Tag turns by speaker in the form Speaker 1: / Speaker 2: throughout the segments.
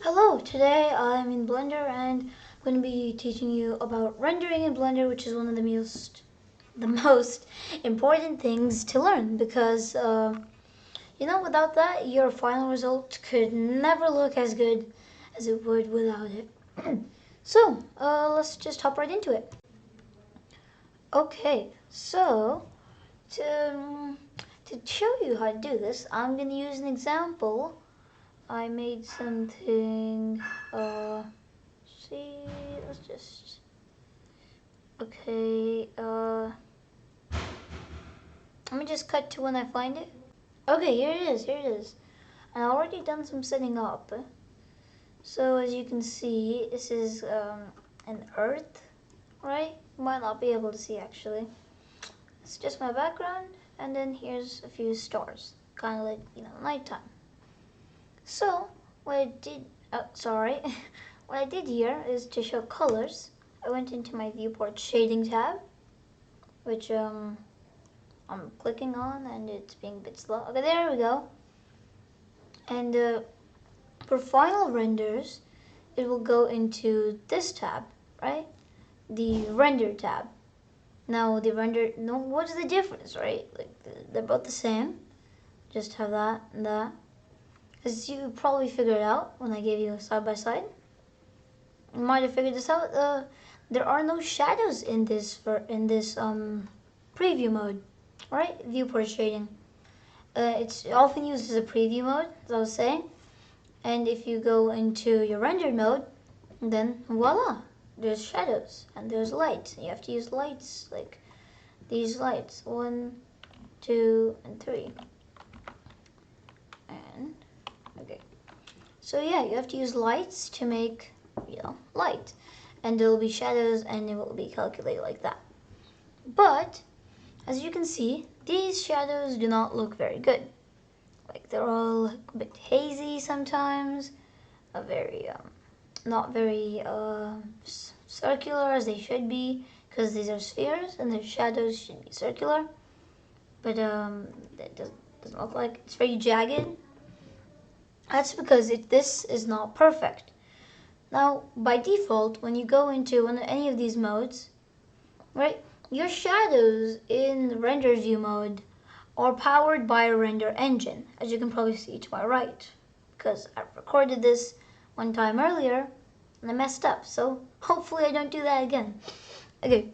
Speaker 1: Hello, today I'm in Blender and I'm going to be teaching you about rendering in Blender, which is one of the most important things to learn because without that your final result could never look as good as it would without it. So let's just hop right into it. Okay, so to show you how to do this, I'm going to use an example. I made something, see, let's just, okay, let me just cut to when I find it. Okay, here it is. I've already done some setting up. So as you can see, this is an earth, right? You might not be able to see actually. It's just my background, and then here's a few stars, kind of like, nighttime. So what I did, what I did here is to show colors. I went into my viewport shading tab, which I'm clicking on, and it's being a bit slow. Okay, there we go. And for final renders, it will go into this tab, right? The render tab. Now the render, no, what's the difference, right? Like they're both the same. Just have that and that. As you probably figured out when I gave you a side by side. You might have figured this out. There are no shadows in this preview mode, right? Viewport shading. It's often used as a preview mode, as I was saying. And if you go into your render mode, then voila, there's shadows and there's light. You have to use lights like these lights, 1, 2, and 3. And okay, so yeah, you have to use lights to make light, and there will be shadows, and it will be calculated like that. But as you can see, these shadows do not look very good. Like they're all a bit hazy sometimes, not very circular as they should be, because these are spheres and their shadows should be circular. But that doesn't look like it's very jagged. That's because this is not perfect. Now, by default, when you go into any of these modes, right, your shadows in the render view mode are powered by a render engine, as you can probably see to my right, because I recorded this one time earlier and I messed up, so hopefully I don't do that again. Okay,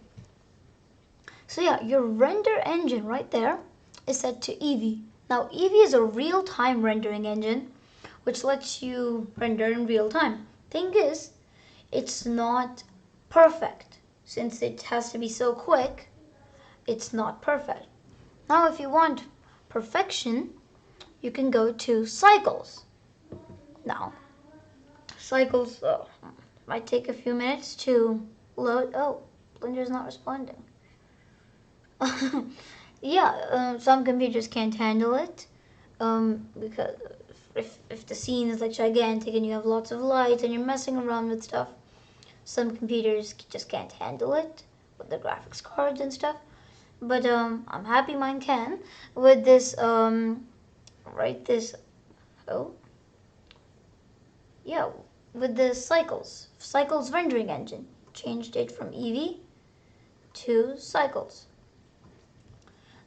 Speaker 1: so yeah, your render engine right there is set to Eevee. Now, Eevee is a real-time rendering engine which lets you render in real time. Thing is, it's not perfect. Since it has to be so quick, it's not perfect. Now, if you want perfection, you can go to cycles. Now, cycles might take a few minutes to load. Oh, Blender's not responding. Yeah, some computers can't handle it because if the scene is like gigantic and you have lots of lights and you're messing around with stuff, some computers just can't handle it with the graphics cards and stuff. But I'm happy mine can with this with the cycles rendering engine. Changed it from Eevee to cycles.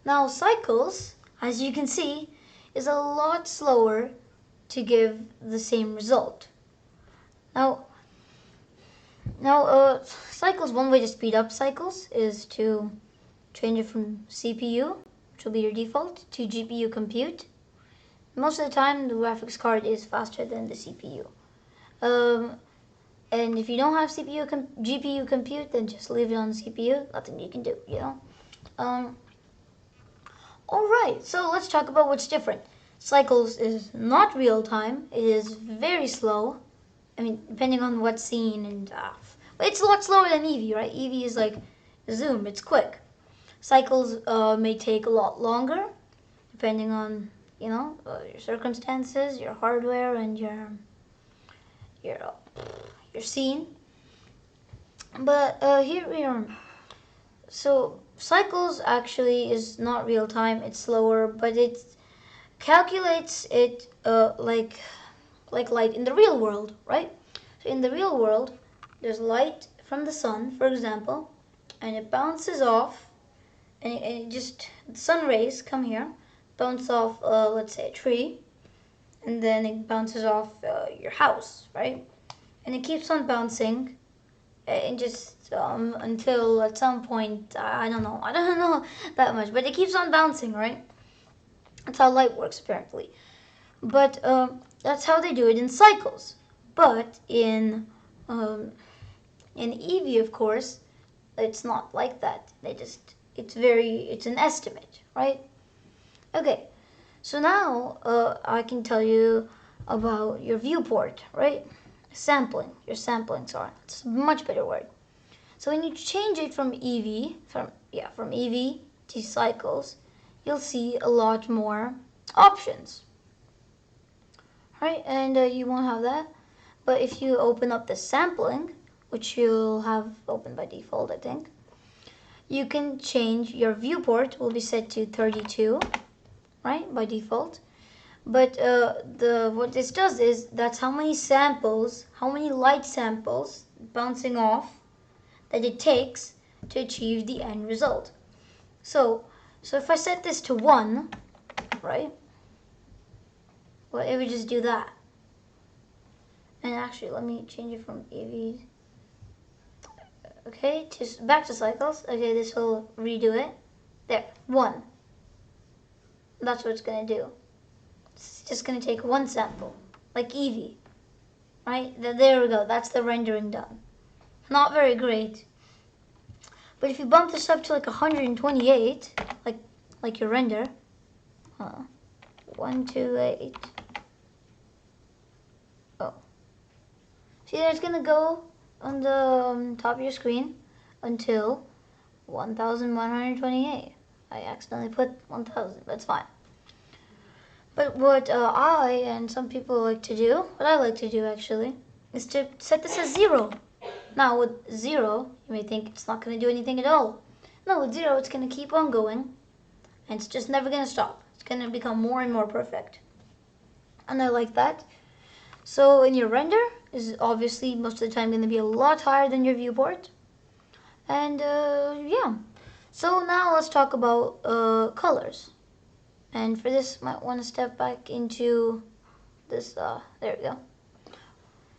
Speaker 1: Now cycles, as you can see, is a lot slower to give the same result. Now cycles, one way to speed up cycles is to change it from CPU, which will be your default, to GPU compute. Most of the time, the graphics card is faster than the CPU. And if you don't have GPU compute, then just leave it on the CPU. Nothing you can do, Alright, so let's talk about what's different. Cycles is not real time. It is very slow. I mean, depending on what scene and but it's a lot slower than Eevee, right? Eevee is like zoom, it's quick. Cycles may take a lot longer, depending on your circumstances, your hardware, and your scene. But here we are. So cycles actually is not real time. It's slower, but it calculates it like like light in the real world, right? So in the real world, there's light from the sun, for example, and it bounces off, and it just, the sun rays come here, bounce off, let's say a tree, and then it bounces off your house, right? And it keeps on bouncing, and just until at some point, I don't know that much, but it keeps on bouncing, right? That's how light works, apparently. But that's how they do it in cycles. But in Eevee, of course, it's not like that. It's an estimate, right? Okay, so now I can tell you about your viewport, right? Your sampling, sorry. It's a much better word. So when you change it from Eevee, from Eevee to cycles, you'll see a lot more options, right? And you won't have that. But if you open up the sampling, which you'll have open by default, I think, you can change your viewport will be set to 32, right, by default. But what this does is that's how many light samples bouncing off that it takes to achieve the end result. So if I set this to 1, right, well, it would just do that. And actually, let me change it from Eevee. Okay, back to cycles. Okay, this will redo it. There, 1. That's what it's going to do. It's just going to take 1 sample, like Eevee. Right? There we go. That's the rendering done. Not very great. But if you bump this up to like 128, like your render, 128. Oh. See, it's going to go on the top of your screen until 1128. I accidentally put 1000. That's fine. But what I and some people like to do, what I like to do actually, is to set this as 0. Now with 0, you may think it's not going to do anything at all. No, with 0, it's going to keep on going, and it's just never going to stop. It's going to become more and more perfect. And I like that. So in your render is obviously most of the time going to be a lot higher than your viewport. And yeah. So now let's talk about colors. And for this, might want to step back into this, there we go.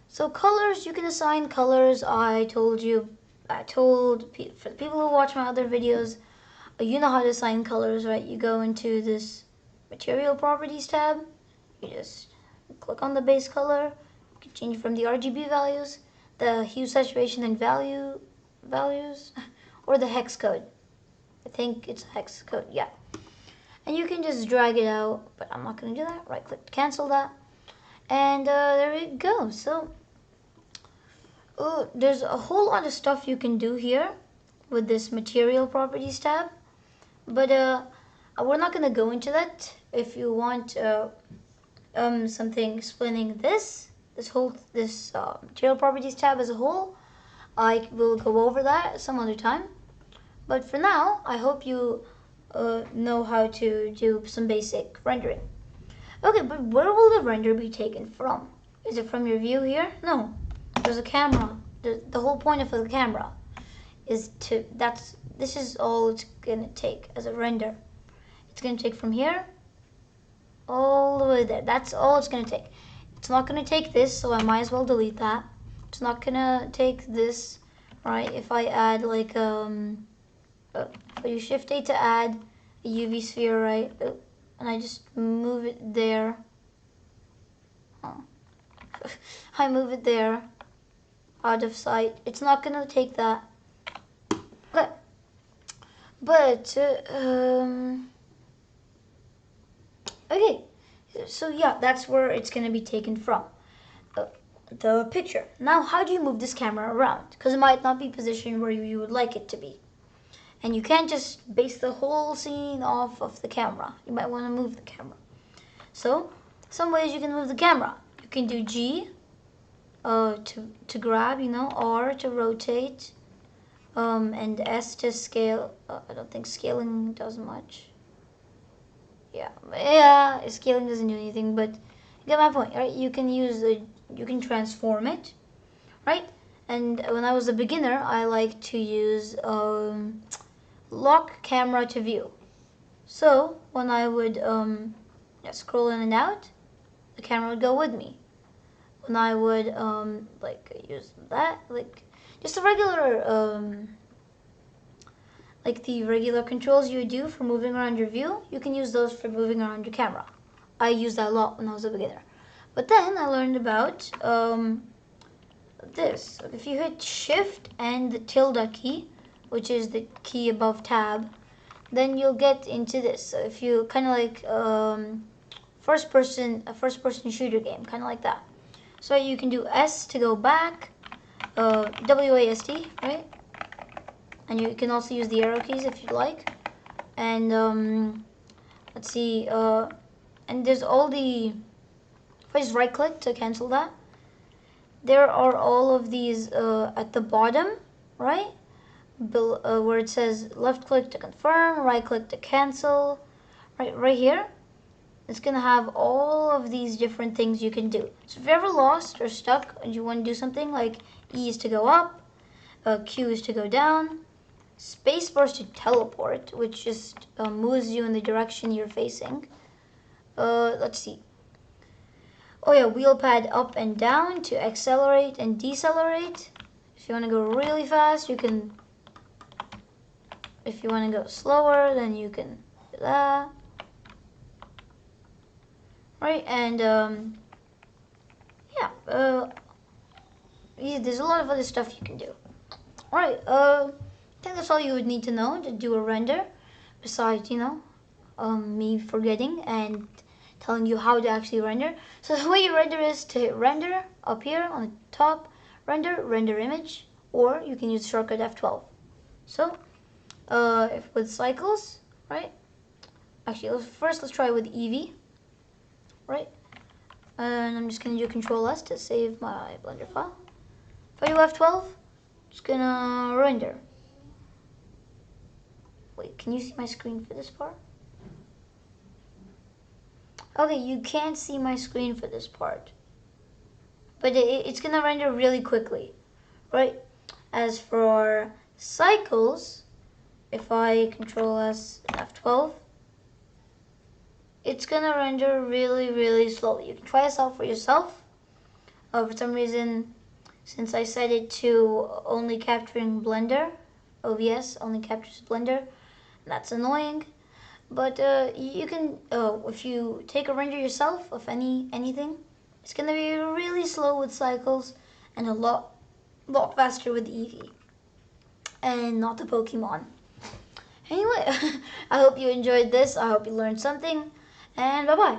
Speaker 1: So colors, you can assign colors. For the people who watch my other videos, you know how to assign colors, right? You go into this material properties tab. You just click on the base color. You can change from the RGB values, the hue, saturation, and values, or the hex code. I think it's a hex code, yeah. And you can just drag it out, but I'm not going to do that. Right click to cancel that. And there we go. So there's a whole lot of stuff you can do here with this material properties tab. But we're not going to go into that. If you want something explaining this material properties tab as a whole, I will go over that some other time. But for now, I hope you know how to do some basic rendering. Okay, but where will the render be taken from? Is it from your view here? No, there's a camera. The whole point of the camera is this is all it's gonna take as a render. It's gonna take from here all the way there. That's all it's gonna take. It's not gonna take this, so I might as well delete that. It's not gonna take this, right? If I add like if you Shift A to add a UV sphere, right? And I just move it there. I move it there, out of sight. It's not gonna take that. Okay. But okay. So yeah, that's where it's gonna be taken from. The picture. Now, how do you move this camera around? Because it might not be positioned where you would like it to be. And you can't just base the whole scene off of the camera. You might want to move the camera. So, some ways you can move the camera. You can do G to grab, R to rotate, and S to scale. I don't think scaling does much. Yeah, scaling doesn't do anything, but You get my point, right? You can you can transform it, right? And when I was a beginner, I like to use lock camera to view. So when I would scroll in and out, the camera would go with me. When I would like use that, like just a regular like the regular controls you would do for moving around your view, you can use those for moving around your camera. I used that a lot when I was a beginner. But then I learned about this. If you hit Shift and the tilde key, which is the key above Tab, then you'll get into this. So if you kind of like a first person shooter game, kind of like that. So you can do S to go back, WASD, right? And you can also use the arrow keys if you'd like. And let's see, and there's all the, if I just right click to cancel that, there are all of these at the bottom, right? Where it says left click to confirm, right click to cancel, right here. It's gonna have all of these different things you can do. So if you're ever lost or stuck and you want to do something, like E is to go up, Q is to go down, spacebar is to teleport, which just moves you in the direction you're facing. Let's see. Oh yeah, wheel pad up and down to accelerate and decelerate. If you want to go really fast, you can. If you want to go slower, then you can do that. Right, and yeah, there's a lot of other stuff you can do. Alright, I think that's all you would need to know to do a render, besides, me forgetting and telling you how to actually render. So the way you render is to hit render up here on the top, render image, or you can use the shortcut F12. So, if with cycles, right? Actually, let's try with Eevee, right? And I'm just gonna do Control S to save my Blender file. If I do F12, it's gonna render. Wait, can you see my screen for this part? Okay, you can't see my screen for this part. But it's gonna render really quickly, right? As for cycles, if I Control S and F12, it's gonna render really, really slowly. You can try this out for yourself. For some reason, since I set it to only capturing Blender, OBS only captures Blender, that's annoying. But you can, if you take a render yourself of anything, it's gonna be really slow with cycles and a lot faster with Eevee, and not the Pokemon. Anyway, I hope you enjoyed this. I hope you learned something, and bye bye.